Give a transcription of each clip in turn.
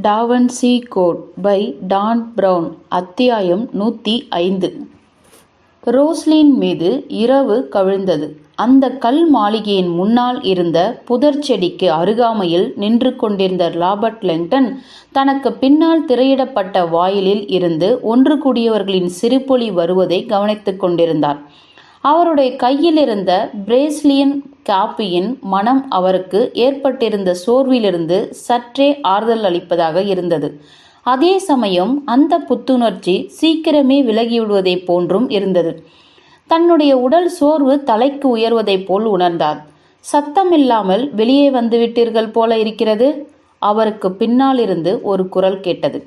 Da Vinci code by Dan Brown. அத்தியாயம் 105. Roslin மீது இரவு கவிழ்ந்தது. அந்த கல் மாளிகையின் முன்னால் இருந்த புதர் செடிக்கு அருகாமையில் நின்று கொண்டிருந்த ராபர்ட் லெங்டன் தனக்கு பின்னால் திரையிடப்பட்ட வாயிலில் இருந்து ஒன்று கூடியவர்களின் சிறுபொலி வருவதை கவனித்துக் கொண்டிருந்தார். அவருடைய கையில் இருந்த பிரேஸ்லியன் காப்பியின் மனம் அவருக்கு ஏற்பட்டிருந்த சோர்விலிருந்து சற்றே ஆறுதல் அளிப்பதாக இருந்தது. அதே சமயம் அந்த புத்துணர்ச்சி சீக்கிரமே விலகிவிடுவதைப் போன்றும் இருந்தது. தன்னுடைய உடல் சோர்வு தலைக்கு உயர்வதைப் போல் உணர்ந்தார். சத்தமில்லாமல் வெளியே வந்துவிட்டீர்கள் போல இருக்கிறது. அவருக்கு பின்னால் இருந்து ஒரு குரல் கேட்டது.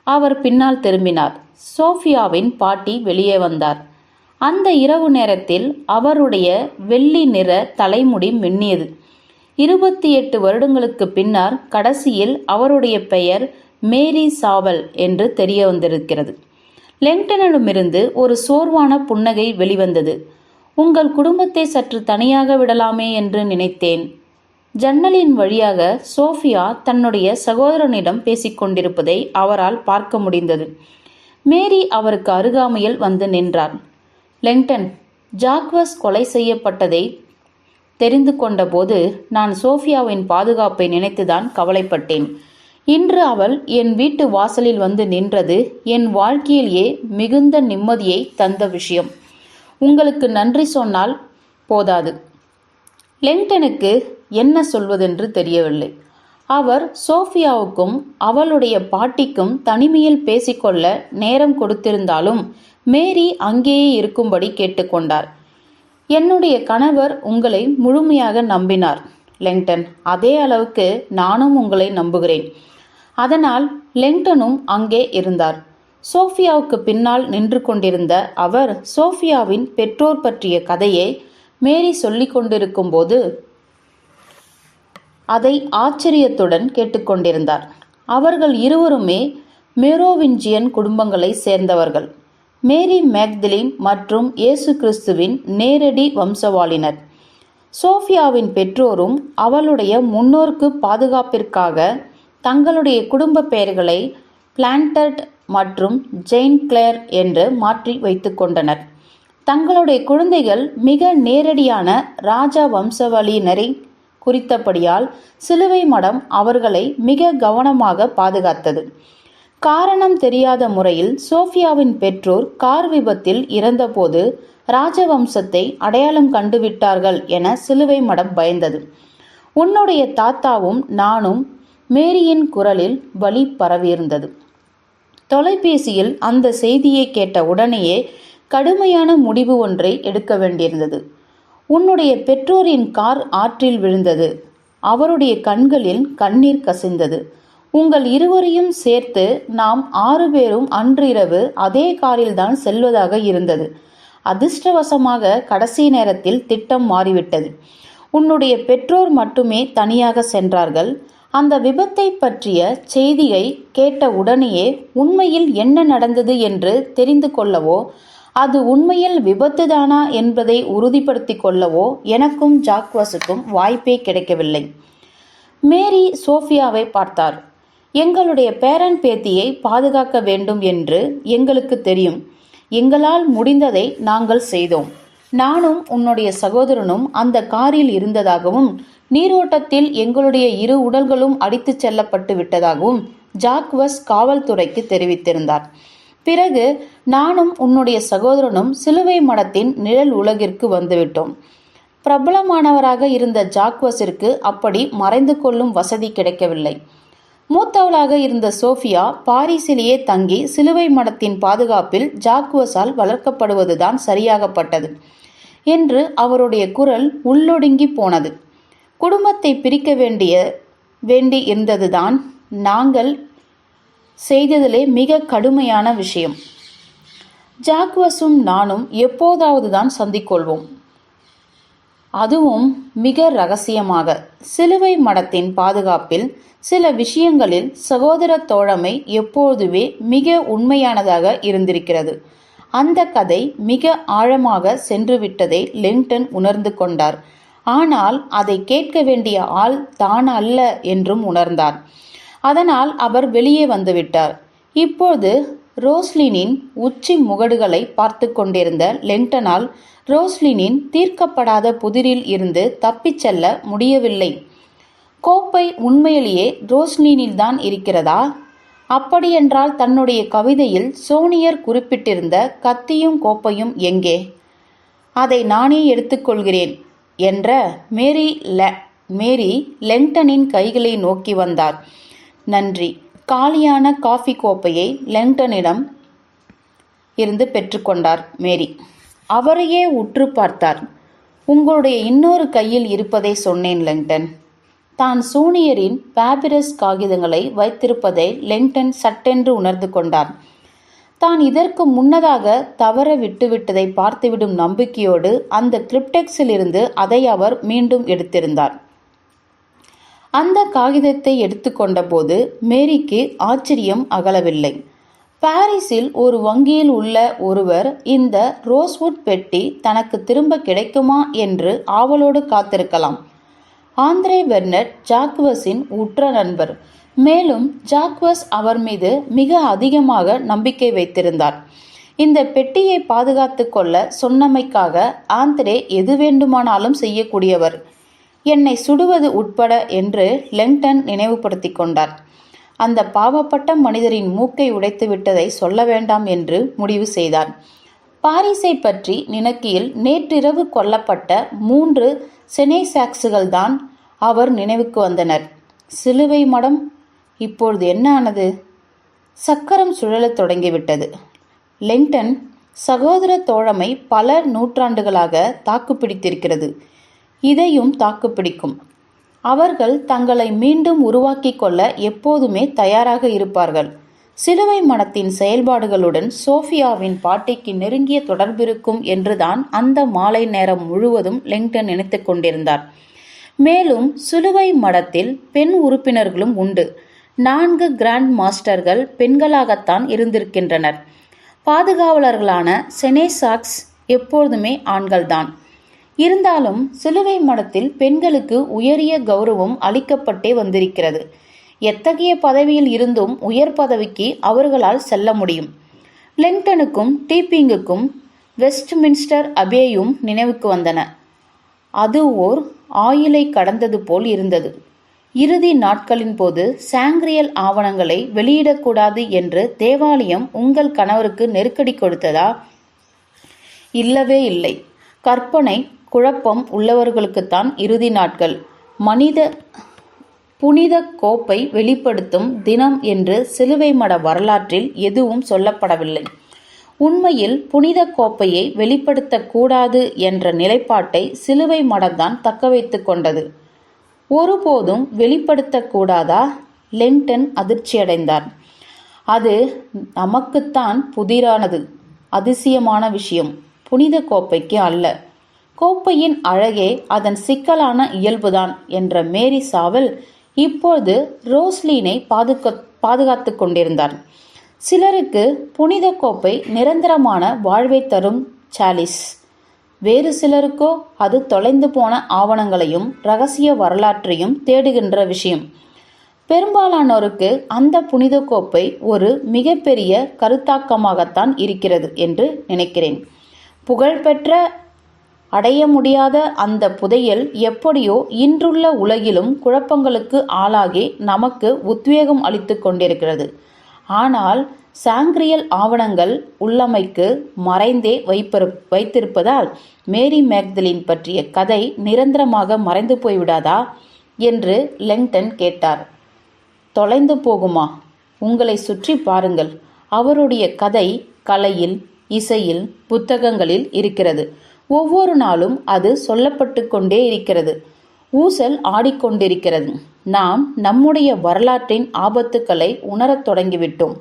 அவர் பின்னால் திரும்பினார். சோஃபியாவின் பாட்டி வெளியே வந்தார். அந்த இரவு நேரத்தில் அவருடைய வெள்ளி நிற தலைமுடி மின்னியது. 28 வருடங்களுக்கு பின்னர் கடைசியில் அவருடைய பெயர் மேரி சாவல் என்று தெரிய வந்திருக்கிறது. லெங்டனிடமிருந்து ஒரு சோர்வான புன்னகை வெளிவந்தது. உங்கள் குடும்பத்தை சற்று தனியாக விடலாமே என்று நினைத்தேன். ஜன்னலின் வழியாக சோஃபியா தன்னுடைய சகோதரனிடம் பேசிக்கொண்டிருப்பதை அவரால் பார்க்க முடிந்தது. மேரி அவருக்கு அருகாமையில் வந்து நின்றார். லெங்டன், ஜாக்வஸ் கொலை செய்யப்பட்டதை தெரிந்து கொண்டபோது நான் சோஃபியாவின் பாதுகாப்பை நினைத்துதான் கவலைப்பட்டேன். இன்று அவள் என் வீட்டு வாசலில் வந்து நின்றது என் வாழ்க்கையிலேயே மிகுந்த நிம்மதியை தந்த விஷயம். உங்களுக்கு நன்றி சொன்னால் போதாது. லெங்டனுக்கு என்ன சொல்வதென்று தெரியவில்லை. அவர் சோஃபியாவுக்கும் அவளுடைய பாட்டிக்கும் தனிமையில் பேசிக்கொள்ள நேரம் கொடுத்திருந்தாலும் மேரி அங்கேயே இருக்கும்படி கேட்டுக்கொண்டார். என்னுடைய கணவர் உங்களை முழுமையாக நம்பினார் லெங்டன். அதே அளவுக்கு நானும் உங்களை நம்புகிறேன். அதனால் லெங்டனும் அங்கே இருந்தார். சோஃபியாவுக்கு பின்னால் நின்று கொண்டிருந்த அவர் சோஃபியாவின் பெற்றோர் பற்றிய கதையை மேரி சொல்லிக் கொண்டிருக்கும் போது அதை ஆச்சரியத்துடன் கேட்டுக்கொண்டிருந்தார். அவர்கள் இருவருமே மெரோவிஞ்சியன் குடும்பங்களை சேர்ந்தவர்கள். மேரி மேக்தலின் மற்றும் இயேசு கிறிஸ்துவின் நேரடி வம்சவாளினர். சோஃபியாவின் பெற்றோரும் அவளுடைய முன்னோருக்கு பாதுகாப்பிற்காக தங்களுடைய குடும்ப பெயர்களை பிளான்டட் மற்றும் ஜெயின் கிளேர் என்று மாற்றி வைத்து கொண்டனர். தங்களுடைய குழந்தைகள் மிக நேரடியான ராஜா வம்சவழியினரை குறித்தபடியால் சிலுவை மடம் அவர்களை மிக கவனமாக பாதுகாத்தது. காரணம் தெரியாத முறையில் சோஃபியாவின் பெற்றோர் கார் விபத்தில் இறந்தபோது ராஜவம்சத்தை அடையாளம் கண்டுவிட்டார்கள் என சிலுவை மடம் பயந்தது. உன்னுடைய தாத்தாவும் நானும் மேரியின் குரலில் வலி பரவியிருந்தது. தொலைபேசியில் அந்த செய்தியை கேட்ட உடனேயே கடுமையான முடிவு ஒன்றை எடுக்க வேண்டியிருந்தது. உன்னுடைய பெற்றோரின் கார் ஆற்றில் விழுந்தது. அவருடைய கண்களில் கண்ணீர் கசிந்தது. உங்கள் இருவரையும் சேர்த்து நாம் 6 பேரும் அன்றிரவு அதே காரில்தான் செல்வதாக இருந்தது. அதிர்ஷ்டவசமாக கடைசி நேரத்தில் திட்டம் மாறிவிட்டது. உன்னுடைய பெற்றோர் மட்டுமே தனியாக சென்றார்கள். அந்த விபத்தை பற்றிய செய்தியை கேட்ட உடனேயே உண்மையில் என்ன நடந்தது என்று தெரிந்து கொள்ளவோ அது உண்மையில் விபத்துதானா என்பதை உறுதிப்படுத்திக் கொள்ளவோ எனக்கும் ஜாக்வஸுக்கும் வாய்ப்பே கிடைக்கவில்லை. மேரி சோஃபியாவை பார்த்தார். எங்களுடைய பேரன் பேத்தியை பாதுகாக்க வேண்டும் என்று எங்களுக்கு தெரியும். எங்களால் முடிந்ததை நாங்கள் செய்தோம். நானும் உன்னுடைய சகோதரனும் அந்த காரில் இருந்ததாகவும் நீரோட்டத்தில் எங்களுடைய 2 உடல்களும் அடித்துச் செல்லப்பட்டு விட்டதாகவும் ஜாக்வஸ் காவல்துறைக்கு தெரிவித்திருந்தார். பிறகு நானும் உன்னுடைய சகோதரனும் சிலுவை மடத்தின் நிழல் உலகிற்கு வந்துவிட்டோம். பிரபலமானவராக இருந்த ஜாக்வஸிற்கு அப்படி மறைந்து கொள்ளும் வசதி கிடைக்கவில்லை. மூத்தவளாக இருந்த சோஃபியா பாரிஸிலேயே தங்கி சிலுவை மடத்தின் பாதுகாப்பில் ஜாக்வஸால் வளர்க்கப்படுவதுதான் சரியாகப்பட்டது என்று அவருடைய குரல் உள்ளொடுங்கி போனது. குடும்பத்தை பிரிக்க வேண்டி இருந்ததுதான் நாங்கள் செய்ததிலே மிக கடுமையான விஷயம். ஜாக்வஸும் நானும் எப்போதாவது தான் சந்திக்கொள்வோம். அதுவும் மிக ரகசியமாக. சிலுவை மடத்தின் பாதுகாப்பில் சில விஷயங்களில் சகோதர தோழமை எப்போதுமே மிக உண்மையானதாக இருந்திருக்கிறது. அந்த கதை மிக ஆழமாக சென்றுவிட்டதை லெங்டன் உணர்ந்து கொண்டார். ஆனால் அதை கேட்க வேண்டிய ஆள் தான் அல்ல என்றும் உணர்ந்தார். அதனால் அவர் வெளியே வந்துவிட்டார். இப்போது ரோஸ்லினின் உச்சி முகடுகளை பார்த்து கொண்டிருந்த லெங்டனால் ரோஸ்லினின் தீர்க்கப்படாத புதிரில் இருந்து தப்பிச் செல்ல முடியவில்லை. கோப்பை உண்மையிலேயே ரோஸ்லினில்தான் இருக்கிறதா? அப்படியென்றால் தன்னுடைய கவிதையில் சோனியர் குறிப்பிட்டிருந்த கத்தியும் கோப்பையும் எங்கே? அதை நானே எடுத்துக்கொள்கிறேன் என்ற மேரி லெங்டனின் கைகளை நோக்கி வந்தார். நன்றி. காலியான காஃபி கோப்பையை லெங்டனிடம் இருந்து பெற்றுக்கொண்டார் மேரி. அவரையே உற்று பார்த்தார். உங்களுடைய இன்னொரு கையில் இருப்பதை சொன்னேன் லெங்டன். தான் சூனியரின் பாபிரஸ் காகிதங்களை வைத்திருப்பதை லெங்டன் சட்டென்று உணர்ந்து கொண்டார். தான் இதற்கு முன்னதாக தவற விட்டுவிட்டதை பார்த்துவிடும் நம்பிக்கையோடு அந்த கிரிப்டெக்ஸில் இருந்து அதை அவர் மீண்டும் எடுத்திருந்தார். அந்த காகிதத்தை எடுத்துக்கொண்ட போது மேரிக்கு ஆச்சரியம் அகலவில்லை. பாரிஸில் ஒரு வங்கியில் உள்ள ஒருவர் இந்த ரோஸ்வுட் பெட்டி தனக்கு திரும்ப கிடைக்குமா என்று ஆவலோடு காத்திருக்கலாம். ஆந்திரே பெர்னட் ஜாக்வஸின் உற்ற நண்பர். மேலும் ஜாக்வஸ் அவர் மீது மிக அதிகமாக நம்பிக்கை வைத்திருந்தார். இந்த பெட்டியை பாதுகாத்து கொள்ள சொன்னமைக்காக ஆந்திரே எது வேண்டுமானாலும் செய்யக்கூடியவர், என்னை சுடுவது உட்பட என்று லெங்டன் நினைவுபடுத்தி கொண்டார். அந்த பாவப்பட்ட மனிதரின் மூக்கை உடைத்து விட்டதை சொல்ல வேண்டாம் என்று முடிவு செய்தார். பாரிஸை பற்றி நினைக்கையில் நேற்றிரவு கொல்லப்பட்ட 3 செனேசாக்ஸுகள் தான் அவர் நினைவுக்கு வந்தனர். சிலுவை மடம் இப்பொழுது என்ன ஆனது? சக்கரம் சுழலத் தொடங்கிவிட்டது. லெங்டன் சகோதர தோழமை பல நூற்றாண்டுகளாக தாக்குப்பிடித்திருக்கிறது. இதையும் தாக்குப்பிடிக்கும். அவர்கள் தங்களை மீண்டும் உருவாக்கி கொள்ள எப்போதுமே தயாராக இருப்பார்கள். சிலுவை மடத்தின் செயல்பாடுகளுடன் சோஃபியாவின் பாட்டிக்கு நெருங்கிய தொடர்பிருக்கும் என்றுதான் அந்த மாலை நேரம் முழுவதும் லெங்டன் நினைத்து கொண்டிருந்தார். மேலும் சிலுவை மடத்தில் பெண் உறுப்பினர்களும் உண்டு. 4 கிராண்ட் மாஸ்டர்கள் பெண்களாகத்தான் இருந்திருக்கின்றனர். பாதுகாவலர்களான செனேசாக்ஸ் எப்பொழுதுமே ஆண்கள்தான். இருந்தாலும் சிலுவை மடத்தில் பெண்களுக்கு உயரிய கௌரவம் அளிக்கப்பட்டே வந்திருக்கிறது. எத்தகைய பதவியில் இருந்தும் உயர் பதவிக்கு அவர்களால் செல்ல முடியும். லெங்டனுக்கும் டீப்பிங்குக்கும் வெஸ்ட்மின்ஸ்டர் அபேயும் நினைவுக்கு வந்தன. அது ஓர் ஆயுளை கடந்தது போல் இருந்தது. இறுதி நாட்களின் போது சாங்கிரியல் ஆவணங்களை வெளியிடக்கூடாது என்று தேவாலயம் உங்கள் கணவருக்கு நெருக்கடி கொடுத்ததா? இல்லவே இல்லை. கற்பனை குழப்பம் உள்ளவர்களுக்குத்தான் இறுதி நாட்கள். புனித கோப்பை வெளிப்படுத்தும் தினம் என்று சிலுவை மட வரலாற்றில் எதுவும் சொல்லப்படவில்லை. உண்மையில் புனித கோப்பையை வெளிப்படுத்தக்கூடாது என்ற நிலைப்பாட்டை சிலுவை மடம்தான் தக்க வைத்து கொண்டது. ஒருபோதும் வெளிப்படுத்தக்கூடாதா? லெங்டன் அதிர்ச்சியடைந்தார். அது நமக்குத்தான் புதிரானது, அதிசயமான விஷயம். புனித கோப்பைக்கு அல்ல. கோப்பையின் அழகே அதன் சிக்கலான இயல்புதான் என்ற மேரி சாவல் இப்போது ரோஸ்லினை பாதுகாத்து கொண்டிருந்தார். சிலருக்கு புனித கோப்பை நிரந்தரமான வாழ்வை தரும் சாலிஸ். வேறு சிலருக்கோ அது தொலைந்து போன ஆவணங்களையும் இரகசிய வரலாற்றையும் தேடுகின்ற விஷயம். பெரும்பாலானோருக்கு அந்த புனித கோப்பை ஒரு மிகப்பெரிய கருத்தாக்கமாகத்தான் இருக்கிறது என்று நினைக்கிறேன். புகழ்பெற்ற அடைய முடியாத அந்த புதையல் எப்படியோ இன்றுள்ள உலகிலும் குழப்பங்களுக்கு ஆளாகி நமக்கு உத்வேகம் அளித்து கொண்டிருக்கிறது. ஆனால் சாங்கிரியல் ஆவணங்கள் உள்ளமைக்கு மறைந்தே வைத்திருப்பதால் மேரி மேக்தலின் பற்றிய கதை நிரந்தரமாக மறைந்து போய்விடாதா என்று லெங்டன் கேட்டார். தொலைந்து போகுமா? உங்களை சுற்றி பாருங்கள். அவருடைய கதை கலையில், இசையில், புத்தகங்களில் இருக்கிறது. ஒவ்வொரு நாளும் அது சொல்லப்பட்டு கொண்டே இருக்கிறது. ஊசல் ஆடிக்கொண்டிருக்கிறது. நாம் நம்முடைய வரலாற்றின் ஆபத்துக்களை உணரத் தொடங்கிவிட்டோம்.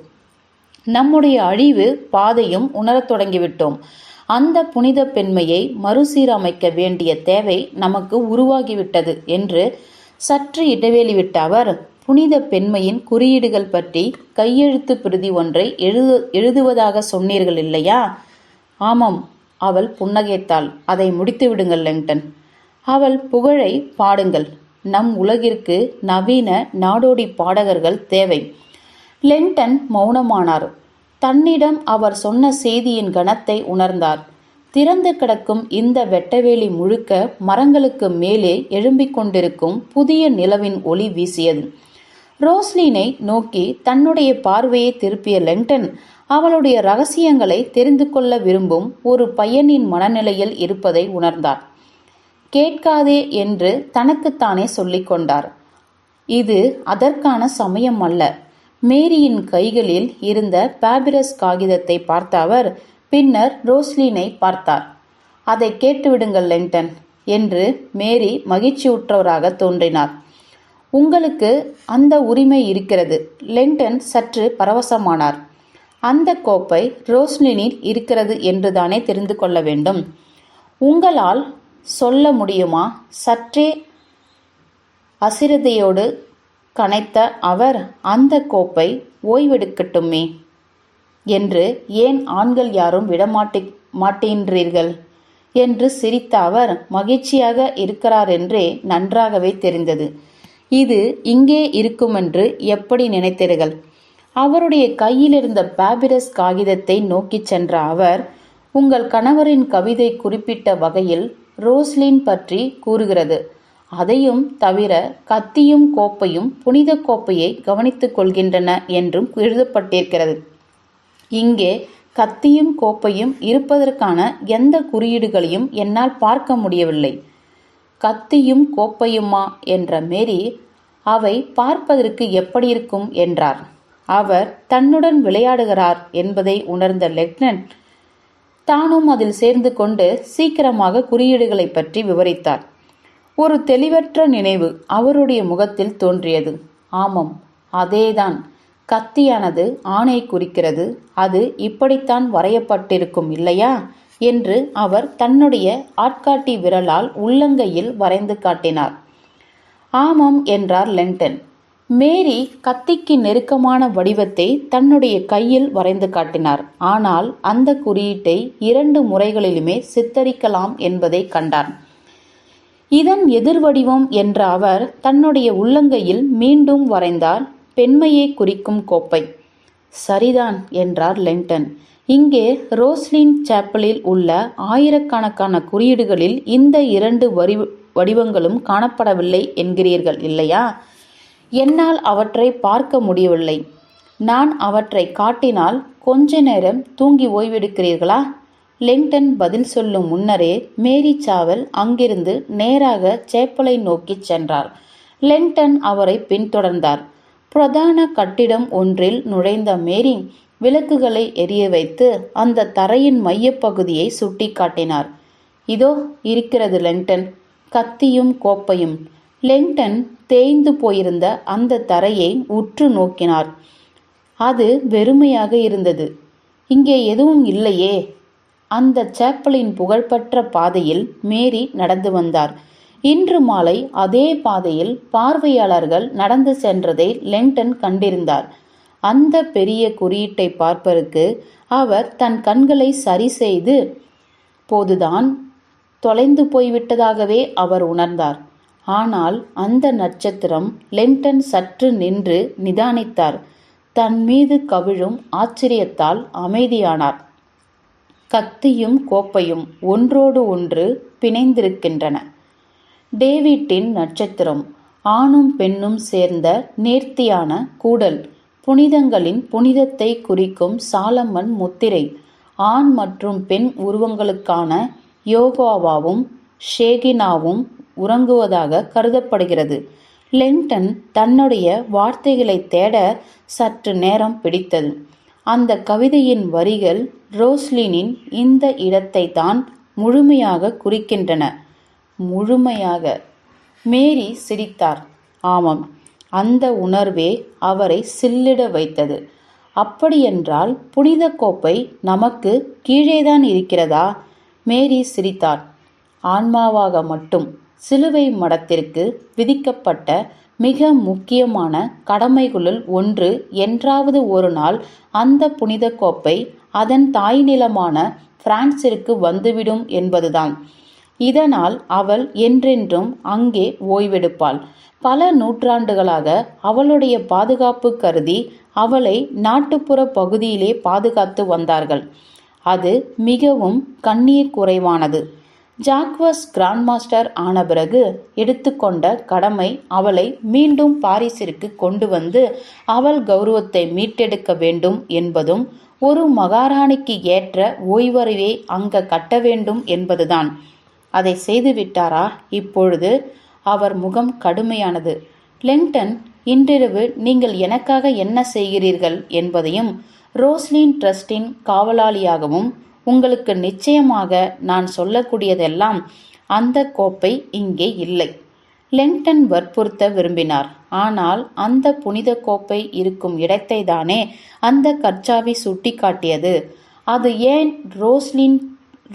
நம்முடைய அழிவு பாதையும் உணரத் தொடங்கிவிட்டோம். அந்த புனித பெண்மையை மறுசீரமைக்க வேண்டிய தேவை நமக்கு உருவாகிவிட்டது என்று சற்று இடைவெளி விட்ட அவர், புனித பெண்மையின் குறியீடுகள் பற்றி கையெழுத்து பிரதி ஒன்றை எழுதுவதாக சொன்னீர்கள் இல்லையா? ஆமாம். அவள் புன்னகைத்தாள். அதை முடித்து விடுங்கள் லெங்டன். அவள் புகழை பாடுங்கள். நம் உலகிற்கு நவீன நாடோடி பாடகர்கள் தேவை. லெங்டன் மௌனமானார். தன்னிடம் அவர் சொன்ன செய்தியின் கனத்தை உணர்ந்தார். திறந்து கிடக்கும் இந்த வெட்டவேலி முழுக்க மரங்களுக்கு மேலே எழும்பிக் கொண்டிருக்கும் புதிய நிலவின் ஒளி வீசியது. ரோஸ்லினை நோக்கி தன்னுடைய பார்வையை திருப்பிய லெங்டன் அவளுடைய ரகசியங்களை தெரிந்து கொள்ள விரும்பும் ஒரு பையனின் மனநிலையில் இருப்பதை உணர்ந்தார். கேட்காதே என்று தனக்குத்தானே சொல்லிக் கொண்டார். இது அதற்கான சமயம் அல்ல. மேரியின் கைகளில் இருந்த பாபிரஸ் காகிதத்தை பார்த்த அவர் பின்னர் ரோஸ்லினை பார்த்தார். அதை கேட்டுவிடுங்கள் லெங்டன் என்று மேரி மகிழ்ச்சியுற்றவராக தோன்றினார். உங்களுக்கு அந்த உரிமை இருக்கிறது. லெங்டன் சற்று பரவசமானார். அந்த கோப்பை ரோஸ்லினில் இருக்கிறது என்றுதானே தெரிந்து கொள்ள வேண்டும். உங்களால் சொல்ல முடியுமா? சற்றே அசிரதையோடு கனைத்த அவர், அந்த கோப்பை ஓய்வெடுக்கட்டுமே என்று ஏன் ஆண்கள் யாரும் மாட்டேன்றீர்கள் என்று சிரித்த அவர், மகிழ்ச்சியாக இருக்கிறாரென்றே நன்றாகவே தெரிந்தது. இது இங்கே இருக்குமென்று எப்படி நினைத்தீர்கள்? அவருடைய கையிலிருந்த பாபிரஸ் காகிதத்தை நோக்கி சென்ற அவர், உங்கள் கணவரின் கவிதை குறிப்பிட்ட வகையில் ரோஸ்லின் பற்றி கூறுகிறது. அதையும் தவிர கத்தியும் கோப்பையும் புனித கோப்பையை கவனித்துக் கொள்கின்றன என்றும் எழுதப்பட்டிருக்கிறது. இங்கே கத்தியும் கோப்பையும் இருப்பதற்கான எந்த குறியீடுகளையும் என்னால் பார்க்க முடியவில்லை. கத்தியும் கோப்பையுமா என்ற மேரி, அவை பார்ப்பதற்கு எப்படி இருக்கும் என்றார். அவர் தன்னுடன் விளையாடுகிறார் என்பதை உணர்ந்த லெங்டன் தானும் அதில் சேர்ந்து கொண்டு சீக்கிரமாக குறியீடுகளை பற்றி விவரித்தார். ஒரு தெளிவற்ற நினைவு அவருடைய முகத்தில் தோன்றியது. ஆமாம், அதேதான். கத்தியானது ஆணை குறிக்கிறது. அது இப்படித்தான் வரையப்பட்டிருக்கும் இல்லையா என்று அவர் தன்னுடைய ஆட்காட்டி விரலால் உள்ளங்கையில் வரைந்து காட்டினார். ஆமாம் என்றார் லெங்டன். மேரி கத்திக்கு நெருக்கமான வடிவத்தை தன்னுடைய கையில் வரைந்து காட்டினார். ஆனால் அந்த குறியீட்டை 2 முறைகளிலுமே சித்தரிக்கலாம் என்பதை கண்டார். இதன் எதிர்வடிவம் என்ற அவர் தன்னுடைய உள்ளங்கையில் மீண்டும் வரைந்தார். பெண்மையை குறிக்கும் கோப்பை. சரிதான் என்றார் லெங்டன். இங்கே ரோஸ்லின் சாப்பலில் உள்ள ஆயிரக்கணக்கான குறியீடுகளில் இந்த 2 வடிவங்களும் காணப்படவில்லை என்கிறீர்கள் இல்லையா? என்னால் அவற்றை பார்க்க முடியவில்லை. நான் அவற்றை காட்டினால் கொஞ்ச நேரம் தூங்கி ஓய்வெடுக்கிறீர்களா? லெங்டன் பதில் சொல்லும் முன்னரே மேரி சாவல் அங்கிருந்து நேராக சேப்பலை நோக்கி சென்றார். லெங்டன் அவரை பின்தொடர்ந்தார். பிரதான கட்டிடம் ஒன்றில் நுழைந்த மேரி விளக்குகளை எரிய வைத்து அந்த தரையின் மையப்பகுதியை சுட்டி காட்டினார். இதோ இருக்கிறது லெங்டன், கத்தியும் கோப்பையும். லெங்டன் தேய்ந்து போயிருந்த அந்த தரையை உற்று நோக்கினார். அது வெறுமையாக இருந்தது. இங்கே எதுவும் இல்லையே. அந்த சாப்பலின் புகழ்பெற்ற பாதையில் மேரி நடந்து வந்தார். இன்று மாலை அதே பாதையில் பார்வையாளர்கள் நடந்து சென்றதை லெங்டன் கண்டிருந்தார். அந்த பெரிய குறியீட்டை பார்ப்பதற்கு அவர் தன் கண்களை சரி செய்து போதுதான் தொலைந்து போய்விட்டதாகவே அவர் உணர்ந்தார். ஆனால் அந்த நட்சத்திரம். லெங்டன் சற்று நின்று நிதானித்தார். தன் மீது கவிழும் ஆச்சரியத்தால் அமைதியானார். கத்தியும் கோப்பையும் ஒன்றோடு ஒன்று பிணைந்திருக்கின்றன. டேவிட்டின் நட்சத்திரம். ஆணும் பெண்ணும் சேர்ந்த நேர்த்தியான கூடல். புனிதங்களின் புனிதத்தை குறிக்கும் சாலமன் முத்திரை. ஆண் மற்றும் பெண் உருவங்களுக்கான யோகாவாவும் ஷேகினாவும் உறங்குவதாக கருதப்படுகிறது. லெங்டன் தன்னுடைய வார்த்தைகளை தேட சற்று நேரம் பிடித்தது. அந்த கவிதையின் வரிகள் ரோஸ்லினின் இந்த இடத்தை தான் முழுமையாக குறிக்கின்றன. முழுமையாக? மேரி சிரித்தார். ஆமாம், அந்த உணர்வே அவரை சில்லிட வைத்தது. அப்படியென்றால் புனித கோப்பை நமக்கு கீழேதான் இருக்கிறதா? மேரி சிரித்தார். ஆன்மாவாக மட்டும். சிலுவை மடத்திற்கு விதிக்கப்பட்ட மிக முக்கியமான கடமைகளுள் ஒன்று என்றாவது ஒரு நாள் அந்த புனித கோப்பை அதன் தாய் நிலமான பிரான்சிற்கு வந்துவிடும் என்பதுதான். இதனால் அவள் என்றென்றும் அங்கே ஓய்வெடுப்பாள். பல நூற்றாண்டுகளாக அவளுடைய பாதுகாப்பு கருதி அவளை நாட்டுப்புற பகுதியிலே பாதுகாத்து வந்தார்கள். அது மிகவும் கண்ணீர் குறைவானது. ஜாக்வஸ் கிராண்ட் மாஸ்டர் ஆன பிறகு எடுத்துக்கொண்ட கடமை அவளை மீண்டும் பாரிஸிற்கு கொண்டு வந்து அவள் கௌரவத்தை மீட்டெடுக்க வேண்டும் என்பதும் ஒரு மகாராணிக்கு ஏற்ற ஓய்வறையை அங்க கட்ட வேண்டும் என்பதுதான். அதை செய்துவிட்டாரா? இப்பொழுது அவர் முகம் கடுமையானது. லெங்டன், இன்றிரவு நீங்கள் எனக்காக என்ன செய்கிறீர்கள் என்பதையும் ரோஸ்லின் ட்ரஸ்டின் காவலாளியாகவும் உங்களுக்கு நிச்சயமாக நான் சொல்லக்கூடியதெல்லாம் அந்த கோப்பை இங்கே இல்லை. லெங்டன் வற்புறுத்த விரும்பினார். ஆனால் அந்த புனித கோப்பை இருக்கும் இடத்தை தானே அந்த கற்சாவி சுட்டி காட்டியது. அது ஏன்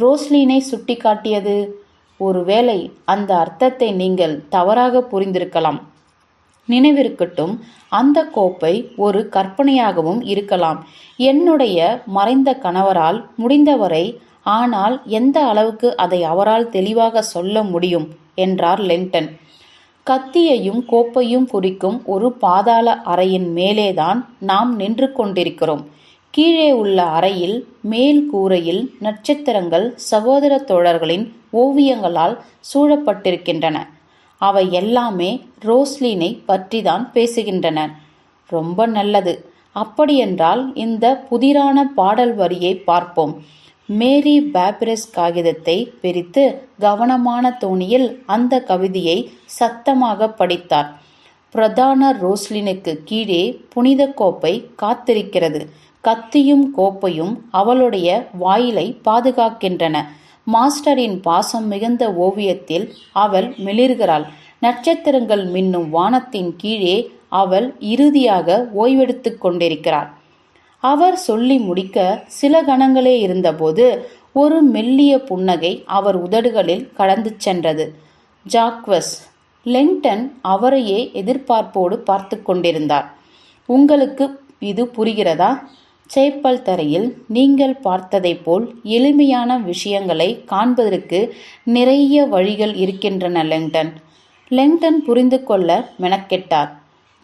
ரோஸ்லினை சுட்டி காட்டியது? ஒருவேளை அந்த அர்த்தத்தை நீங்கள் தவறாக புரிந்திருக்கலாம். நினைவிருக்கட்டும், அந்த கோப்பை ஒரு கற்பனையாகவும் இருக்கலாம். என்னுடைய மறைந்த கணவரால் முடிந்தவரை, ஆனால் எந்த அளவுக்கு அதை அவரால் தெளிவாக சொல்ல முடியும் என்றார் லெங்டன். கத்தியையும் கோப்பையும் குறிக்கும் ஒரு பாதாள அறையின் மேலேதான் நாம் நின்று கொண்டிருக்கிறோம். கீழே உள்ள அறையில் மேல் கூரையில் நட்சத்திரங்கள் சகோதர தோழர்களின் ஓவியங்களால் சூழப்பட்டிருக்கின்றன. அவை எல்லாமே ரோஸ்லினை பற்றிதான் பேசுகின்றன. ரொம்ப நல்லது. அப்படியென்றால் இந்த புதிரான பாடல் வரியை பார்ப்போம். மேரி பேப்ரஸ் காகிதத்தை பிரித்து கவனமான தோணியில் அந்த கவிதையை சத்தமாக படித்தார். பிரதான ரோஸ்லினுக்கு கீழே புனித கோப்பை காத்திருக்கிறது. கத்தியும் கோப்பையும் அவளுடைய வாயிலை பாதுகாக்கின்றன. மாஸ்டரின் பாசம் மிகுந்த ஓவியத்தில் அவள் மிளிர்கிறாள். நட்சத்திரங்கள் மின்னும் வானத்தின் கீழே அவள் இறுதியாக ஓய்வெடுத்து கொண்டிருக்கிறாள். அவர் சொல்லி முடிக்க சில கணங்களே இருந்தபோது ஒரு மெல்லிய புன்னகை அவர் உதடுகளில் கடந்து சென்றது. ஜாக்வஸ். லெங்டன் அவரையே எதிர்பார்ப்போடு பார்த்து கொண்டிருந்தார். உங்களுக்கு இது புரிகிறதா? சேப்பல் தரையில் நீங்கள் பார்த்ததை போல் எளிமையான விஷயங்களை காண்பதற்கு நிறைய வழிகள் இருக்கின்றன லெங்டன். லெங்டன் புரிந்து கொள்ள மெனக்கெட்டார்.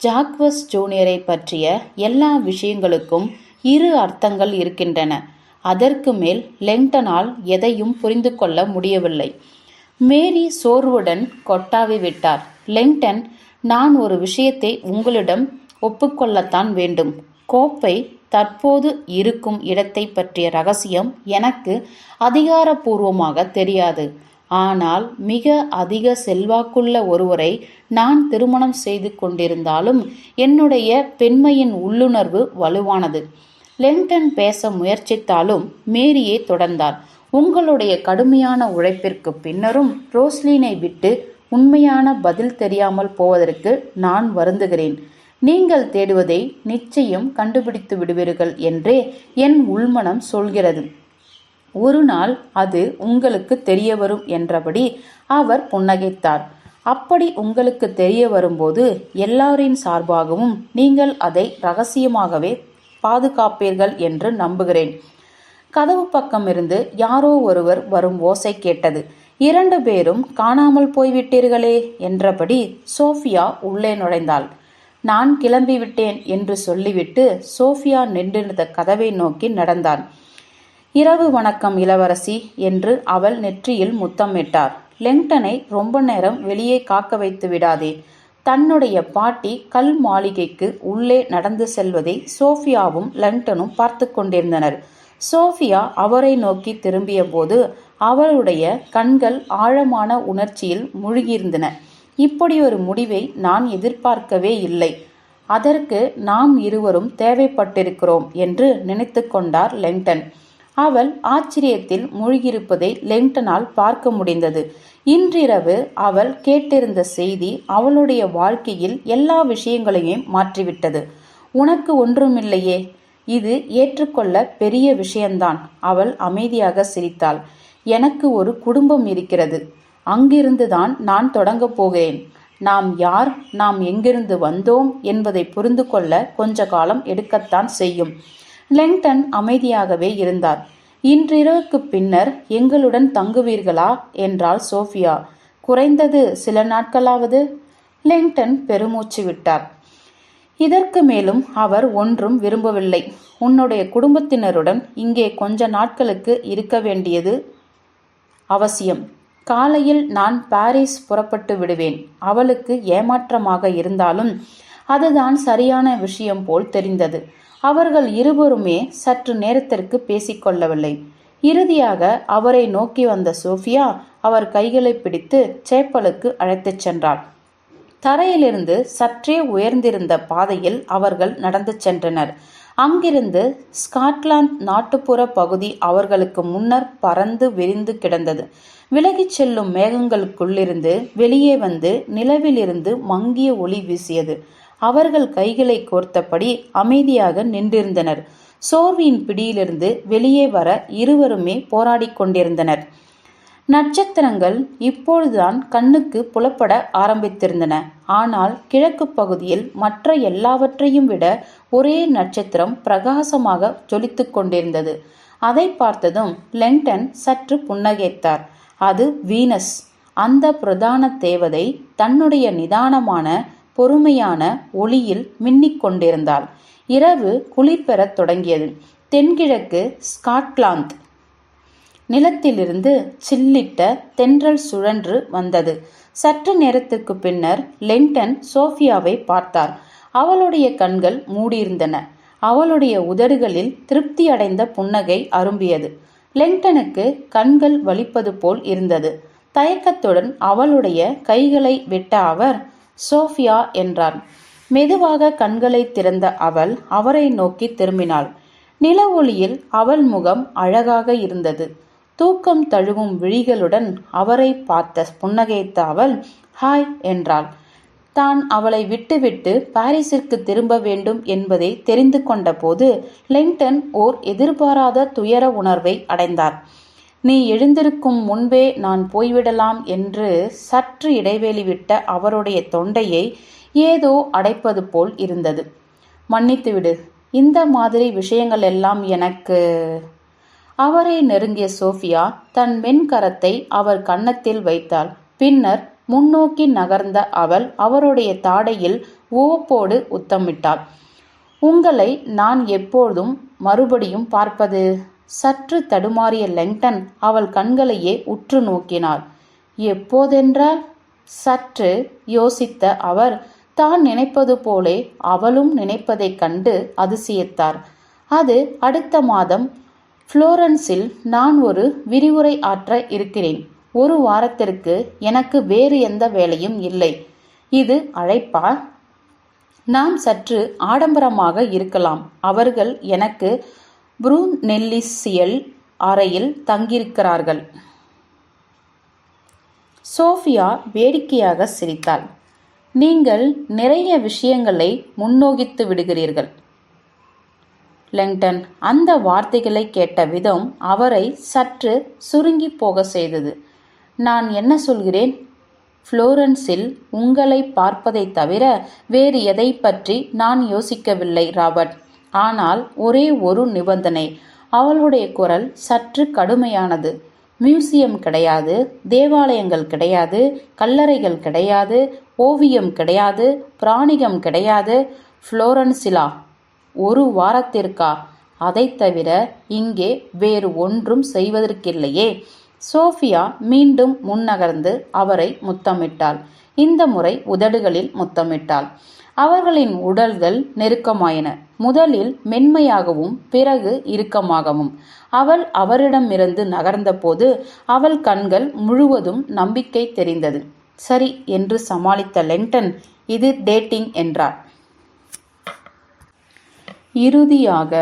ஜாக்வஸ் ஜூனியரை பற்றிய எல்லா விஷயங்களுக்கும் இரு அர்த்தங்கள் இருக்கின்றன. அதற்கு மேல் லெங்டனால் எதையும் புரிந்து கொள்ள முடியவில்லை. மேரி சோர்வுடன் கொட்டாவி விட்டார். லெங்டன், நான் ஒரு விஷயத்தை உங்களிடம் ஒப்புக்கொள்ளத்தான் வேண்டும். கோப்பை தற்போது இருக்கும் இடத்தை பற்றிய ரகசியம் எனக்கு அதிகாரப்பூர்வமாக தெரியாது. ஆனால் மிக அதிக செல்வாக்குள்ள ஒருவரை நான் திருமணம் செய்து கொண்டிருந்தாலும் என்னுடைய பெண்மையின் உள்ளுணர்வு வலுவானது. லெங்டன் பேச முயற்சித்தாலும் மேரியே தொடர்ந்தார். உங்களுடைய கடுமையான உழைப்பிற்கு பின்னரும் ரோஸ்லினை விட்டு உண்மையான பதில் தெரியாமல் போவதற்கு நான் வருந்துகிறேன். நீங்கள் தேடுவதை நிச்சயம் கண்டுபிடித்து விடுவீர்கள் என்றே என் உள்மனம் சொல்கிறது. ஒரு நாள் அது உங்களுக்கு தெரிய வரும் என்றபடி அவர் புன்னகைத்தார். அப்படி உங்களுக்கு தெரிய வரும்போது எல்லாரின் சார்பாகவும் நீங்கள் அதை இரகசியமாகவே பாதுகாப்பீர்கள் என்று நம்புகிறேன். கதவு பக்கமிருந்து யாரோ ஒருவர் வரும் ஓசை கேட்டது. 2 பேரும் காணாமல் போய்விட்டீர்களே என்றபடி சோஃபியா உள்ளே நுழைந்தாள். நான் கிளம்பிவிட்டேன் என்று சொல்லிவிட்டு சோஃபியா நின்றிருந்த கதவை நோக்கி நடந்தாள். இரவு வணக்கம் இளவரசி என்று அவள் நெற்றியில் முத்தமிட்டார். லெங்டனை ரொம்ப நேரம் வெளியே காக்க வைத்து விடாதே. தன்னுடைய பாட்டி கல் மாளிகைக்கு உள்ளே நடந்து செல்வதை சோஃபியாவும் லெங்டனும் பார்த்து கொண்டிருந்தனர். சோஃபியா அவரை நோக்கி திரும்பிய போது அவளுடைய கண்கள் ஆழமான உணர்ச்சியில் மூழ்கியிருந்தன. இப்படி ஒரு முடிவை நான் எதிர்பார்க்கவே இல்லை. அதற்கு நாம் இருவரும் தேவைப்பட்டிருக்கிறோம் என்று நினைத்து கொண்டார் லெங்டன். அவள் ஆச்சரியத்தில் மூழ்கியிருப்பதை லெங்டனால் பார்க்க முடிந்தது. இன்றிரவு அவள் கேட்டிருந்த செய்தி அவளுடைய வாழ்க்கையில் எல்லா விஷயங்களையும் மாற்றிவிட்டது. உனக்கு ஒன்றுமில்லையே, இது ஏற்றுக்கொள்ள பெரிய விஷயம்தான். அவள் அமைதியாக சிரித்தாள். எனக்கு ஒரு குடும்பம் இருக்கிறது. அங்கிருந்துதான் நான் தொடங்கப் போகிறேன். நாம் யார், நாம் எங்கிருந்து வந்தோம் என்பதை புரிந்து கொள்ள கொஞ்ச காலம் எடுக்கத்தான் செய்யும். லெங்டன் அமைதியாகவே இருந்தார். இன்றிரவுக்கு பின்னர் எங்களுடன் தங்குவீர்களா என்றாள் சோஃபியா. குறைந்தது சில நாட்களாவது. லிங்டன் பெருமூச்சு விட்டார். இதற்கு மேலும் அவர் ஒன்றும் விரும்பவில்லை. உன்னுடைய குடும்பத்தினருடன் இங்கே கொஞ்ச நாட்களுக்கு இருக்க வேண்டியது அவசியம். காலையில் நான் பாரிஸ் புறப்பட்டு விடுவேன். அவளுக்கு ஏமாற்றமாக இருந்தாலும் அதுதான் சரியான விஷயம் போல் தெரிந்தது. அவர்கள் இருவருமே சற்று நேரத்திற்கு பேசிக்கொள்ளவில்லை. இறுதியாக அவரை நோக்கி வந்த சோஃபியா அவர் கைகளை பிடித்து சேப்பலுக்கு அழைத்துச் சென்றாள். தரையிலிருந்து சற்றே உயர்ந்திருந்த பாதையில் அவர்கள் நடந்து சென்றனர். அங்கிருந்து ஸ்காட்லாந்து நாட்டுப்புற பகுதி அவர்களுக்கு முன்னர் பறந்து விரிந்து கிடந்தது. விலகிச் செல்லும் மேகங்களுக்குள்ளிருந்து வெளியே வந்து நிலவிலிருந்து மங்கிய ஒளி வீசியது. அவர்கள் கைகளை கோர்த்தபடி அமைதியாக நின்றிருந்தனர். சோர்வின் பிடியிலிருந்து வெளியே வர இருவருமே போராடிக் கொண்டிருந்தனர். நட்சத்திரங்கள் இப்பொழுதுதான் கண்ணுக்கு புலப்பட ஆரம்பித்திருந்தன. ஆனால் கிழக்கு பகுதியில் மற்ற எல்லாவற்றையும் விட ஒரே நட்சத்திரம் பிரகாசமாக ஜொலித்துக் கொண்டிருந்தது. அதை பார்த்ததும் லிங்டன் சற்று புன்னகைத்தார். அது வீனஸ். அந்த பிரதான தேவதை தன்னுடைய நிதானமான பொறுமையான ஒளியில் மின்னிக் கொண்டிருந்தாள். இரவு குளிர் பெறத் தொடங்கியது. தென்கிழக்கு ஸ்காட்லாந்து நிலத்திலிருந்து சில்லிட்ட தென்றல் சுழன்று வந்தது. சற்று நேரத்துக்கு பின்னர் லிங்டன் சோஃபியாவை பார்த்தார். அவளுடைய கண்கள் மூடியிருந்தன. அவளுடைய உதடுகளில் திருப்தி அடைந்த புன்னகை அரும்பியது. லிங்டனுக்கு கண்கள் வலிப்பது போல் இருந்தது. தயக்கத்துடன் அவளுடைய கைகளை விட்ட அவர் சோஃபியா என்றார். மெதுவாக கண்களை திறந்த அவள் அவரை நோக்கி திரும்பினாள். நில ஒளியில் அவள் முகம் அழகாக இருந்தது. தூக்கம் தழுவும் விழிகளுடன் அவரை பார்த்த புன்னகைத்த அவள் ஹாய் என்றாள். தான் அவளை விட்டுவிட்டு பாரிஸிற்கு திரும்ப வேண்டும் என்பதை தெரிந்து கொண்ட போது லிங்டன் ஓர் எதிர்பாராத துயர உணர்வை அடைந்தார். நீ எழுந்திருக்கும் முன்பே நான் போய்விடலாம் என்று சற்று இடைவெளி விட்ட அவருடைய தொண்டையை ஏதோ அடைப்பது போல் இருந்தது. மன்னித்துவிடு, இந்த மாதிரி விஷயங்கள் எல்லாம் எனக்கு. அவரை நெருங்கிய சோஃபியா தன் மென்கரத்தை அவர் கன்னத்தில் வைத்தாள். பின்னர் முன்னோக்கி நகர்ந்த அவள் அவருடைய தாடையில் ஓப்போடு உத்தமிட்டாள். உங்களை நான் எப்போதும் மறுபடியும் பார்ப்பது? சற்று தடுமாறிய லிங்டன் அவள் கண்களையே உற்று நோக்கினார். எப்போதென்றால்? சற்று யோசித்த அவர் தான் நினைப்பது போலே அவளும் நினைப்பதைக் கண்டு அதிசயித்தார். அது அடுத்த மாதம் புளோரன்ஸில் நான் ஒரு விரிவுரை ஆற்ற இருக்கிறேன். ஒரு வாரத்திற்கு எனக்கு வேறு எந்த வேலையும் இல்லை. இது அழைப்பா? நாம் சற்று ஆடம்பரமாக இருக்கலாம். அவர்கள் எனக்கு ப்ரூனெல்லிசியல் அறையில் தங்கியிருக்கிறார்கள். சோஃபியா வேடிக்கையாக சிரித்தாள். நீங்கள் நிறைய விஷயங்களை முன்னோகித்து விடுகிறீர்கள். லிங்டன் அந்த வார்த்தைகளை கேட்ட விதம் அவரை சற்று சுருங்கி போக செய்தது. நான் என்ன சொல்கிறேன்? புளோரன்ஸில் உங்களை பார்ப்பதை தவிர வேறு எதை பற்றி நான் யோசிக்கவில்லை ராபர்ட். ஆனால் ஒரே ஒரு நிபந்தனை. அவளுடைய குரல் சற்று கடுமையானது. மியூசியம் கிடையாது, தேவாலயங்கள் கிடையாது, கல்லறைகள் கிடையாது, ஓவியம் கிடையாது, பிராணிகம் கிடையாது. புளோரன்ஸிலா? ஒரு வாரத்திற்கா? அதை தவிர இங்கே வேறு ஒன்றும் செய்வதற்கில்லையே. சோஃபியா மீண்டும் முன்னகர்ந்து அவரை முத்தமிட்டாள். இந்த முறை உதடுகளில் முத்தமிட்டாள். அவர்களின் உடல்கள் நெருக்கமாயின. முதலில் மென்மையாகவும் பிறகு இறுக்கமாகவும். அவள் அவரிடமிருந்து நகர்ந்தபோது அவள் கண்கள் முழுவதும் நம்பிக்கை தெரிந்தது. சரி என்று சமாளித்த லிங்டன் இது டேட்டிங் என்றார். இறுதியாக